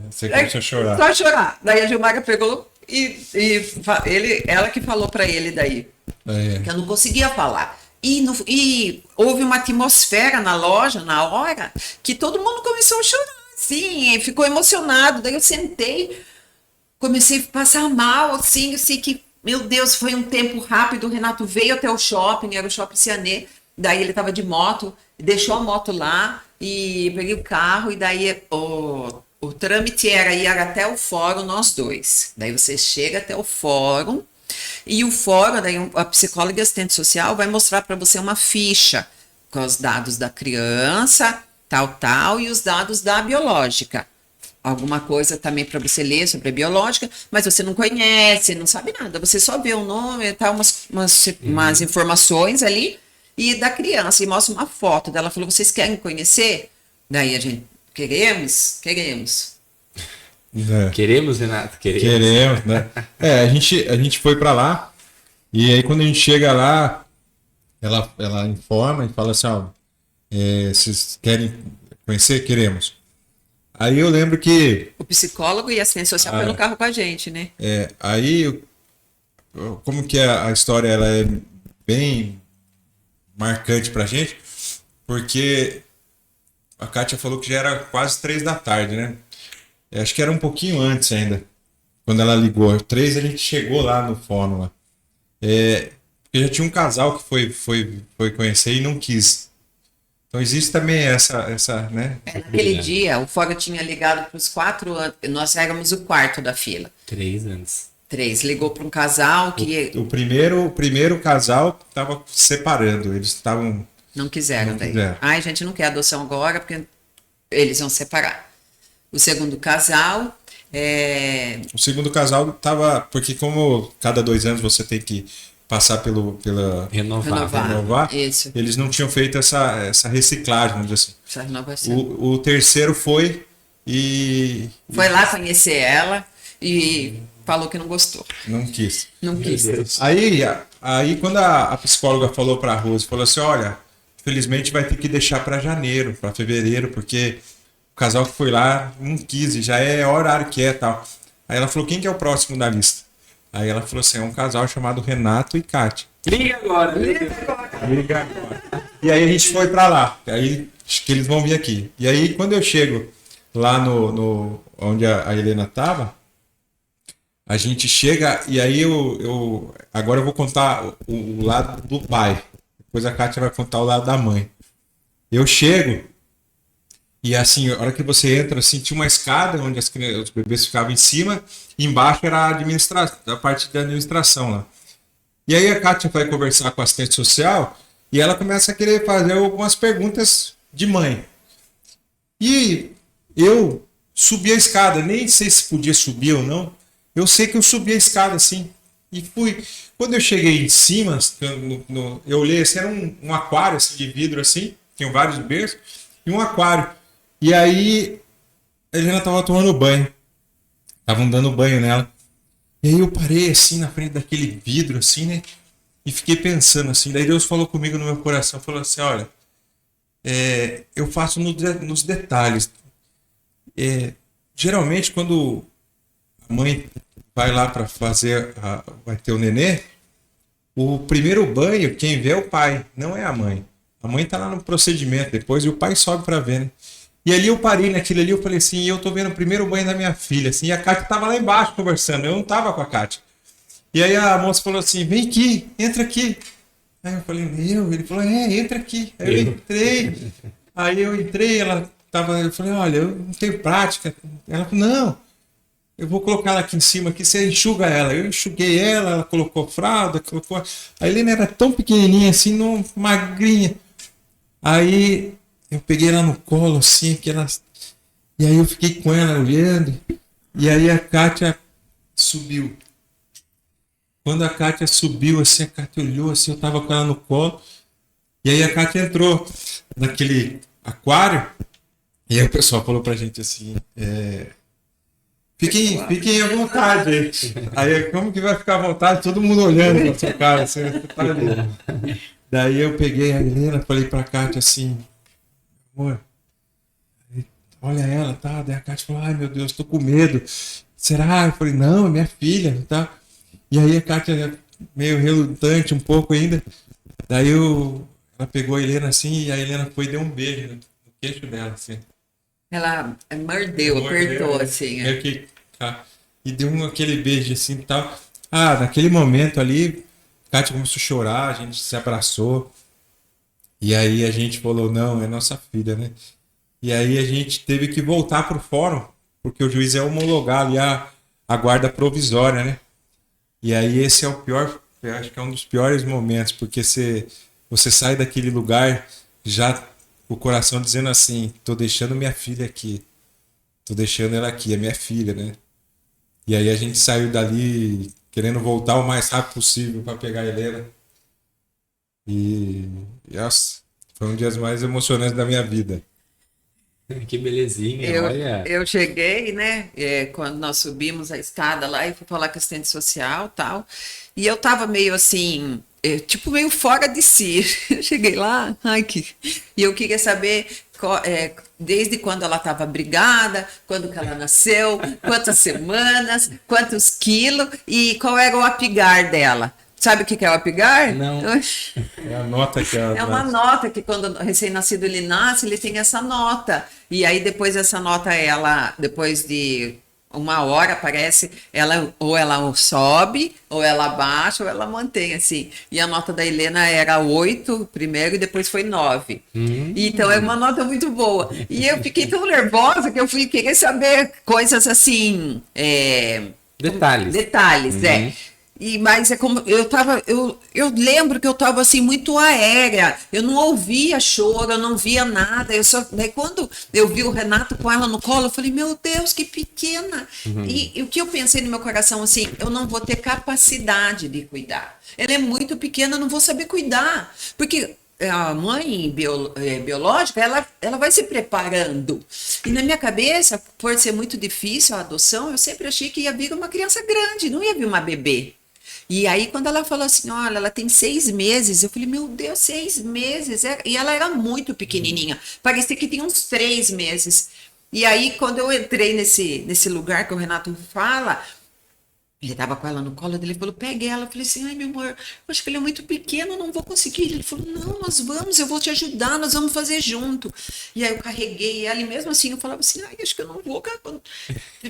Você começou a chorar. Só chorar. Daí a Gilmara pegou ela que falou para ele daí, que eu não conseguia falar. E houve uma atmosfera na loja, na hora, que todo mundo começou a chorar, assim, ficou emocionado. Daí eu sentei, comecei a passar mal, assim, eu sei que, meu Deus, foi um tempo rápido. O Renato veio até o shopping, era o Shopping Cianê, daí ele estava de moto, deixou a moto lá, e peguei o carro, e daí o trâmite era ir até o fórum, nós 2. Daí você chega até o fórum, e o fórum, daí a psicóloga e assistente social vai mostrar para você uma ficha com os dados da criança, tal, e os dados da biológica. Alguma coisa também para você ler sobre a biológica, mas você não conhece, não sabe nada. Você só vê o nome, tá, umas informações ali, e da criança, e mostra uma foto dela. Falou, vocês querem conhecer? Daí a gente, queremos. Queremos, Renato? Queremos, né? A gente foi pra lá, e aí quando a gente chega lá, ela informa e fala assim, ó, vocês querem conhecer? Queremos. Aí eu lembro que... O psicólogo e a assistente social foi no carro com a gente, né? Aí, como que a história ela é bem marcante pra gente, porque a Kátia falou que já era quase 3 da tarde, né? Acho que era um pouquinho antes ainda, quando ela ligou. 3 a gente chegou lá no fórum lá. Porque já tinha um casal que foi conhecer e não quis. Então existe também essa né? Naquele dia, o fórum tinha ligado para os 4 anos, nós éramos o quarto da fila. 3 anos. 3, ligou para um casal que... O primeiro casal estava separando, eles estavam... Não quiseram daí. Quiseram. Ai, a gente não quer adoção agora, porque eles vão separar. O segundo casal... O segundo casal estava... Porque como cada 2 anos você tem que passar pela... Renovar. Isso. Eles não tinham feito essa reciclagem, vamos dizer assim. Essa renovação. O terceiro foi e... Foi lá conhecer ela e falou que não gostou. Não quis. Não quis. Aí quando a psicóloga falou para a Rose, falou assim, olha, infelizmente vai ter que deixar para janeiro, para fevereiro, porque o casal que foi lá não quis, e já é horário que é tal. Aí ela falou, quem que é o próximo da lista? Aí ela falou assim, é um casal chamado Renato e Kátia. Liga agora. Liga agora. E aí a gente foi pra lá. Aí acho que eles vão vir aqui. E aí quando eu chego lá no onde a Helena tava, a gente chega e aí agora eu vou contar o lado do pai. Depois a Kátia vai contar o lado da mãe. Eu chego e assim, a hora que você entra, assim, tinha uma escada onde os bebês ficavam em cima, e embaixo era a parte da administração lá. E aí a Kátia vai conversar com a assistente social e ela começa a querer fazer algumas perguntas de mãe. E eu subi a escada, nem sei se podia subir ou não. Eu sei que eu subi a escada assim e fui. Quando eu cheguei em cima, eu olhei assim, era um aquário assim, de vidro assim, tinham vários berços e um aquário. E aí a Helena estava tomando banho, estavam dando banho nela. E aí eu parei assim na frente daquele vidro assim, né? E fiquei pensando assim. Daí Deus falou comigo no meu coração, falou assim, olha, eu faço nos detalhes. Geralmente quando a mãe vai lá para fazer, vai ter o nenê, o primeiro banho, quem vê é o pai, não é a mãe. A mãe tá lá no procedimento depois e o pai sobe para ver, né? E ali eu parei naquilo ali, eu falei assim, eu tô vendo o primeiro banho da minha filha, assim, e a Kátia tava lá embaixo conversando, eu não tava com a Kátia. E aí a moça falou assim, vem aqui, entra aqui. Aí eu falei, ele falou, entra aqui. Aí eu entrei, eu falei, olha, eu não tenho prática. Ela falou, não, eu vou colocar ela aqui em cima, aqui, você enxuga ela. Eu enxuguei ela colocou fralda, colocou... A Helena era tão pequenininha assim, magrinha. Aí eu peguei ela no colo, assim, e aí eu fiquei com ela olhando, e aí a Kátia subiu. Quando a Kátia subiu, assim, a Kátia olhou, assim, eu tava com ela no colo, e aí a Kátia entrou naquele aquário, e aí o pessoal falou pra gente assim, fiquem à vontade. Aí, como que vai ficar à vontade? Todo mundo olhando pra sua cara, assim, você tá ali. Daí eu peguei a Helena, falei pra Kátia assim, amor, olha ela, tá? Daí a Kátia falou, ai meu Deus, tô com medo. Será? Eu falei, não, é minha filha, tá? E aí a Kátia, meio relutante um pouco ainda, daí ela pegou a Helena assim, e a Helena foi e deu um beijo no queixo dela, assim. Ela mordeu, apertou, né? assim. Meio que, tá? E deu aquele beijo assim e tal. Ah, naquele momento ali, a Kátia começou a chorar, a gente se abraçou. E aí a gente falou, não, é nossa filha, né? E aí a gente teve que voltar pro fórum, porque o juiz ia homologar ali a guarda provisória, né? E aí esse é o pior, eu acho que é um dos piores momentos, porque você sai daquele lugar já o coração dizendo assim, tô deixando minha filha aqui, tô deixando ela aqui, é minha filha, né? E aí a gente saiu dali querendo voltar o mais rápido possível para pegar a Helena. E nossa, foi um dos dias mais emocionantes da minha vida. Que belezinha, olha. Eu cheguei, né, quando nós subimos a escada lá e fui falar com a assistente social e tal, e eu tava meio assim, tipo meio fora de si. Eu cheguei lá, e eu queria saber desde quando ela estava brigada, quando que ela nasceu, quantas semanas, quantos quilos e qual era o apigar dela. Sabe o que é o apigar? Não. É a nota que ela... É uma nota que quando o recém-nascido ele nasce, ele tem essa nota. E aí depois essa nota, depois de 1 hora, parece, ou ela sobe, ou ela baixa, ou ela mantém, assim. E a nota da Helena era 8 primeiro e depois foi 9. Então é uma nota muito boa. E eu fiquei tão nervosa que eu fui querer saber coisas assim... Detalhes. Mas é como eu lembro que eu estava assim muito aérea, eu não ouvia choro, eu não via nada. Daí quando eu vi o Renato com ela no colo, eu falei, meu Deus, que pequena. E o que eu pensei no meu coração assim, eu não vou ter capacidade de cuidar. Ela é muito pequena, eu não vou saber cuidar, porque a mãe biológica, ela vai se preparando. E na minha cabeça, por ser muito difícil a adoção, eu sempre achei que ia vir uma criança grande, não ia vir uma bebê. E aí, quando ela falou assim, olha, ela tem 6 meses, eu falei, meu Deus, 6 meses. E ela era muito pequenininha, parecia que tinha uns 3 meses. E aí, quando eu entrei nesse lugar que o Renato fala, Ele tava com ela no colo, ele falou, pegue ela. Eu falei assim, ai, meu amor, eu acho que ele é muito pequeno, eu não vou conseguir. Ele falou, não, nós vamos, eu vou te ajudar, nós vamos fazer junto. E aí eu carreguei ela, e mesmo assim eu falava assim, ai, acho que eu não vou. Eu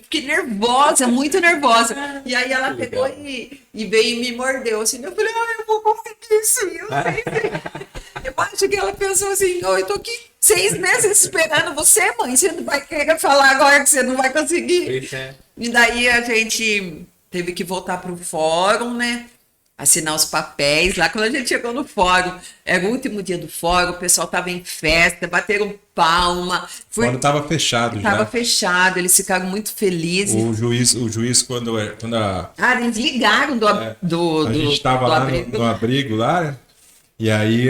fiquei nervosa, muito nervosa. E aí ela pegou e veio e me mordeu, assim. Eu falei, ai, eu vou conseguir sim, eu sei. Eu acho que ela pensou assim, oh, eu tô aqui 6 meses esperando você, mãe, você não vai querer falar agora que você não vai conseguir. Pois é. E daí a gente teve que voltar para o fórum, né? Assinar os papéis. Lá quando a gente chegou no fórum, era o último dia do fórum, o pessoal estava em festa, bateram palma. O fórum estava fechado já. Estava fechado, eles ficaram muito felizes. O juiz quando eles ligaram a gente estava lá no abrigo lá, né? E aí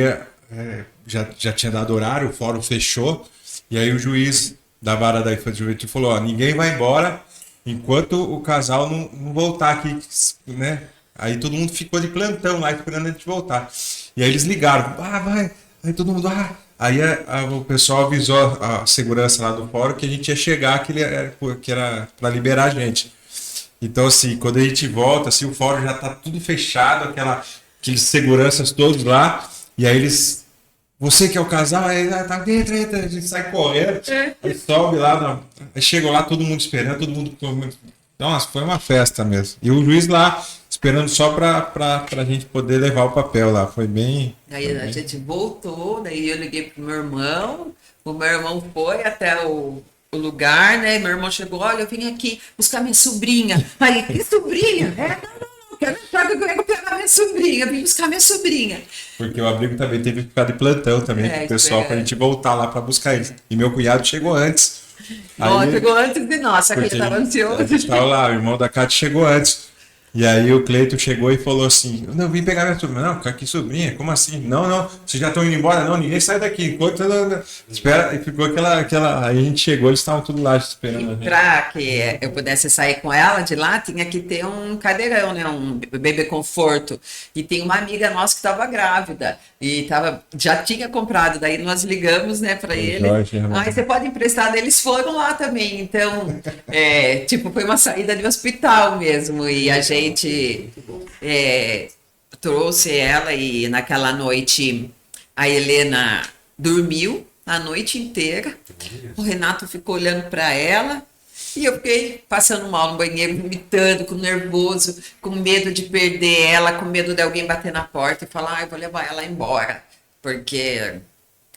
já tinha dado horário, o fórum fechou, e aí o juiz da vara da infância e juventude falou, ó, ninguém vai embora enquanto o casal não voltar aqui, né? Aí todo mundo ficou de plantão lá esperando a gente voltar. E aí eles ligaram, vai. Aí todo mundo, Aí o pessoal avisou a segurança lá do fórum que a gente ia chegar, que era para liberar a gente. Então, assim, quando a gente volta, assim, o fórum já tá tudo fechado, aqueles seguranças todos lá, e aí eles... Você que é o casal, aí tá dentro, a gente sai correndo, aí sobe lá, aí chegou lá, todo mundo esperando, todo mundo... Nossa, foi uma festa mesmo. E o juiz lá, esperando só pra gente poder levar o papel lá, foi bem... Aí a gente voltou, daí eu liguei pro meu irmão, o meu irmão foi até o lugar, né, meu irmão chegou, olha, eu vim aqui buscar minha sobrinha. Aí, que sobrinha? Não, quero entrar que eu venho pegar minha sobrinha, vim buscar minha sobrinha. Porque o abrigo também teve que ficar de plantão também com o pessoal pra gente voltar lá pra buscar eles. E meu cunhado chegou antes. Aí, chegou antes de nós, só que ele estava ansioso. A gente tava lá, o irmão da Cátia chegou antes. E aí o Cleito chegou e falou assim, não, vim pegar minha sobrinha. Não, que sobrinha? Como assim? Não, vocês já estão indo embora? Não, ninguém sai daqui. Enquanto espera, e ficou aquela... Aí a gente chegou, eles estavam tudo lá esperando. Para que eu pudesse sair com ela de lá, tinha que ter um cadeirão, né? Um bebê conforto. E tem uma amiga nossa que estava grávida e já tinha comprado. Daí nós ligamos, né, para ele. Você pode emprestar? Eles foram lá também. Então, foi uma saída de hospital mesmo. E a gente trouxe ela e naquela noite a Helena dormiu a noite inteira. O Renato ficou olhando para ela e eu fiquei passando mal no banheiro, vomitando, com nervoso, com medo de perder ela, com medo de alguém bater na porta e falar, eu vou levar ela embora, porque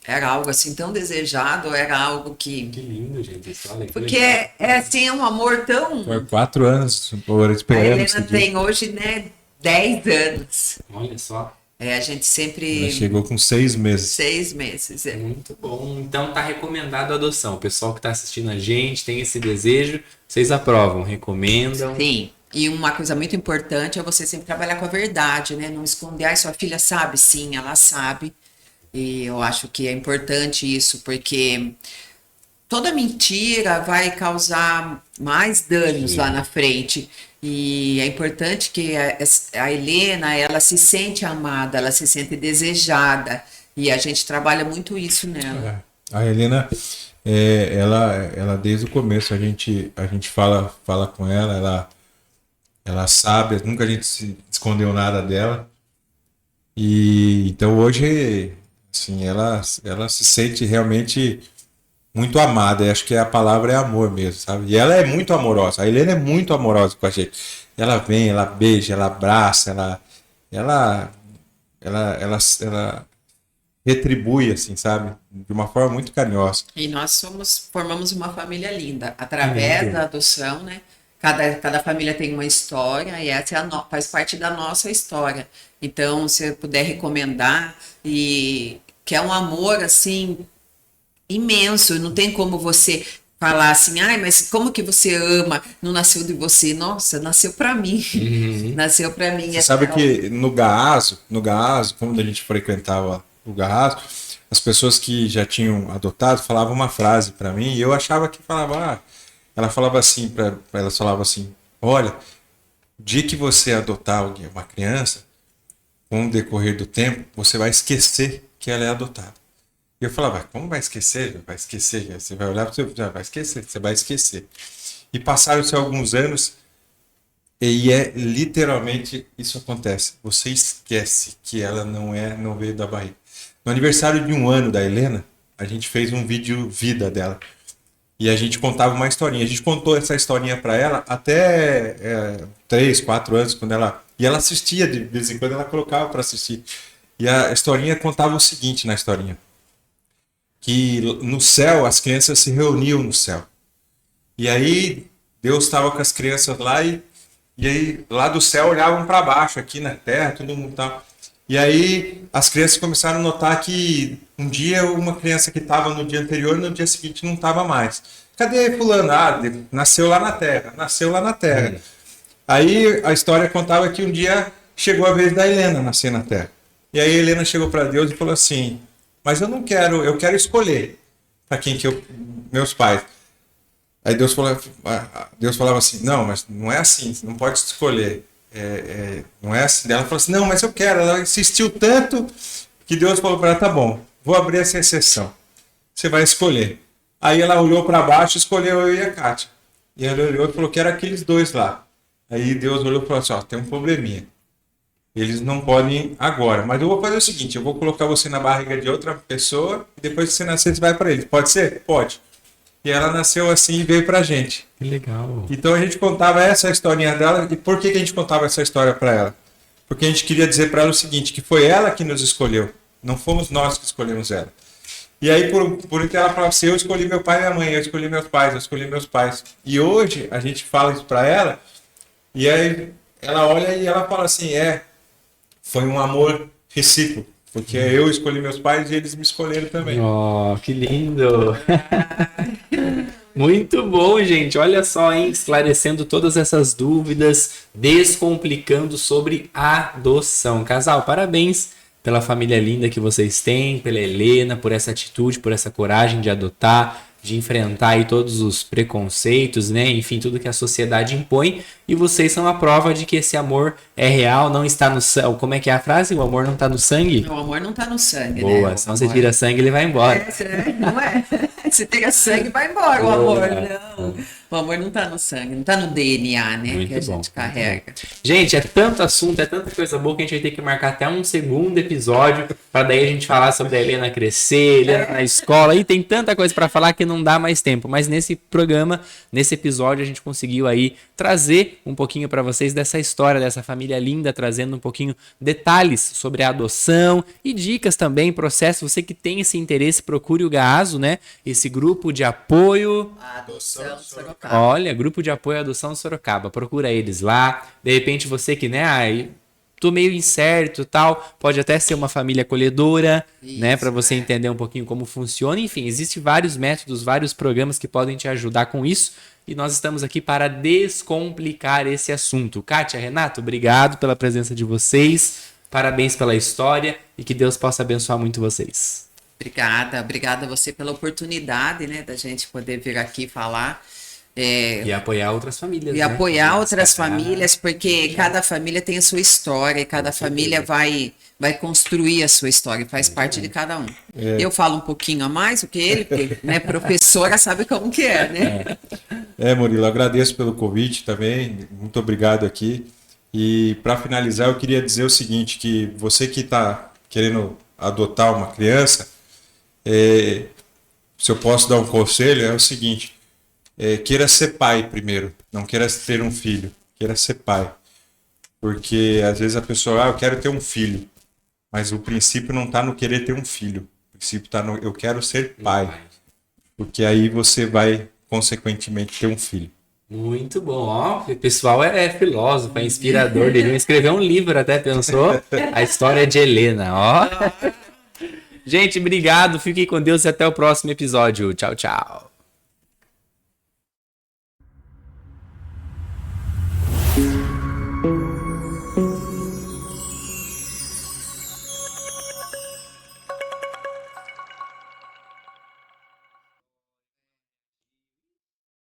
era algo assim tão desejado, era algo que... Que lindo, gente. Olha, porque assim, é um amor tão... Foi 4 anos esperando. A Helena tem hoje, né, 10 anos. Olha só. A gente sempre... Ela chegou com 6 meses. 6 meses, Muito bom. Então tá recomendado a adoção. O pessoal que tá assistindo a gente tem esse desejo, vocês aprovam, recomendam? Sim. E uma coisa muito importante é você sempre trabalhar com a verdade, né? Não esconder, sua filha sabe? Sim, ela sabe. E eu acho que é importante isso, porque toda mentira vai causar mais danos lá na frente. E é importante que a Helena, ela se sente amada, ela se sente desejada. E a gente trabalha muito isso nela. A Helena, ela desde o começo, a gente fala com ela sabe, nunca a gente se escondeu nada dela. E então hoje... Assim, ela se sente realmente muito amada. Eu acho que a palavra é amor mesmo, sabe? E ela é muito amorosa. A Helena é muito amorosa com a gente. Ela vem, ela beija, ela abraça, ela retribui, assim, sabe? De uma forma muito carinhosa. E nós formamos uma família linda. Através da adoção, né? Cada família tem uma história e essa faz parte da nossa história. Então, se eu puder recomendar, e que é um amor, assim, imenso. Não tem como você falar assim, mas como que você ama? Não nasceu de você. Nossa, nasceu para mim. Nasceu para mim. Você sabe que no Gahaso, quando a gente frequentava o Gahaso, as pessoas que já tinham adotado falavam uma frase para mim e eu achava que falava... Ela falava assim, elas falavam assim, olha, o dia que você adotar uma criança, com o decorrer do tempo, você vai esquecer que ela é adotada. E eu falava, como vai esquecer? Vai esquecer, você vai olhar para você, já vai esquecer, você vai esquecer. E passaram-se alguns anos E é literalmente isso acontece. Você esquece que ela não veio da barriga. No aniversário de 1 ano da Helena, a gente fez um vídeo vida dela. E a gente contava uma historinha. A gente contou essa historinha para ela até 3, 4 anos, quando ela... E ela assistia, de vez em quando ela colocava para assistir. E a historinha contava o seguinte na historinha. Que no céu, as crianças se reuniam no céu. E aí, Deus estava com as crianças lá e aí lá do céu olhavam para baixo, aqui na terra, todo mundo estava... E aí as crianças começaram a notar que um dia uma criança que estava no dia anterior, no dia seguinte não estava mais. Cadê fulano? Ah, nasceu lá na terra, nasceu lá na terra. Aí a história contava que um dia chegou a vez da Helena nascer na terra. E aí a Helena chegou para Deus e falou assim, mas eu não quero, eu quero escolher para quem que meus pais. Aí Deus falava assim, não, mas não é assim, você não pode escolher. Não é assim. Ela falou assim, não, mas eu quero. Ela insistiu tanto que Deus falou para ela, tá bom, vou abrir essa exceção. Você vai escolher. Aí ela olhou para baixo, escolheu eu e a Kátia. E ela olhou e falou que era aqueles dois lá. Aí Deus olhou e falou assim, ó, tem um probleminha. Eles não podem ir agora, mas eu vou fazer o seguinte, eu vou colocar você na barriga de outra pessoa e depois que você nascer, você vai para eles. Pode ser? Pode. E ela nasceu assim e veio pra gente. Que legal. Então a gente contava essa historinha dela. E por que a gente contava essa história para ela? Porque a gente queria dizer para ela o seguinte, que foi ela que nos escolheu. Não fomos nós que escolhemos ela. E aí por que ela falava assim, eu escolhi meu pai e minha mãe, eu escolhi meus pais, eu escolhi meus pais. E hoje a gente fala isso para ela. E aí ela olha e ela fala assim, foi um amor recíproco. Porque eu escolhi meus pais e eles me escolheram também. Oh, que lindo! Muito bom, gente. Olha só, hein? Esclarecendo todas essas dúvidas, descomplicando sobre adoção. Casal, parabéns pela família linda que vocês têm, pela Helena, por essa atitude, por essa coragem de adotar, de enfrentar aí todos os preconceitos, né? Enfim, tudo que a sociedade impõe. E vocês são a prova de que esse amor é real, não está no sangue. Como é que é a frase? O amor não está no sangue? O amor não está no sangue, boa, né? senão você tira sangue, ele vai embora. Não é? Se tira sangue, vai embora o amor. Não. O amor não está no sangue, não está no DNA, né? Muito que a bom, gente carrega. Gente, é tanto assunto, é tanta coisa boa que a gente vai ter que marcar até um segundo episódio para daí a gente falar sobre a Helena crescer, Helena na escola. E tem tanta coisa para falar que não dá mais tempo. Mas nesse programa, nesse episódio, a gente conseguiu aí trazer um pouquinho para vocês dessa história, dessa família linda, trazendo um pouquinho detalhes sobre a adoção e dicas também, processo. Você que tem esse interesse, procure o GAASO, né? Esse grupo de apoio... Adoção Sorocaba. Olha, grupo de apoio à adoção Sorocaba. Procura eles lá. De repente você que, né, tô meio incerto e tal, pode até ser uma família acolhedora, isso, né, para você entender um pouquinho como funciona. Enfim, existem vários métodos, vários programas que podem te ajudar com isso. E nós estamos aqui para descomplicar esse assunto. Kátia, Renato, obrigado pela presença de vocês. Parabéns pela história e que Deus possa abençoar muito vocês. Obrigada a você pela oportunidade, né, da gente poder vir aqui falar. E apoiar outras famílias. E né? apoiar outras famílias, porque cada família tem a sua história e cada família vai construir a sua história, faz parte de cada um. Eu falo um pouquinho a mais do que ele, porque né, professora sabe como que é, né? Murilo, agradeço pelo convite também, muito obrigado aqui. E para finalizar, eu queria dizer o seguinte, que você que está querendo adotar uma criança, se eu posso dar um conselho, é o seguinte, queira ser pai primeiro, não queira ter um filho, queira ser pai. Porque às vezes a pessoa, eu quero ter um filho, mas o princípio não está no querer ter um filho, o princípio está no eu quero ser pai, porque aí você vai, consequentemente, ter um filho. Muito bom, ó, o pessoal é filósofo, é inspirador, devia escrever um livro até, pensou? A história de Helena, ó. Gente, obrigado, fiquem com Deus e até o próximo episódio. Tchau, tchau.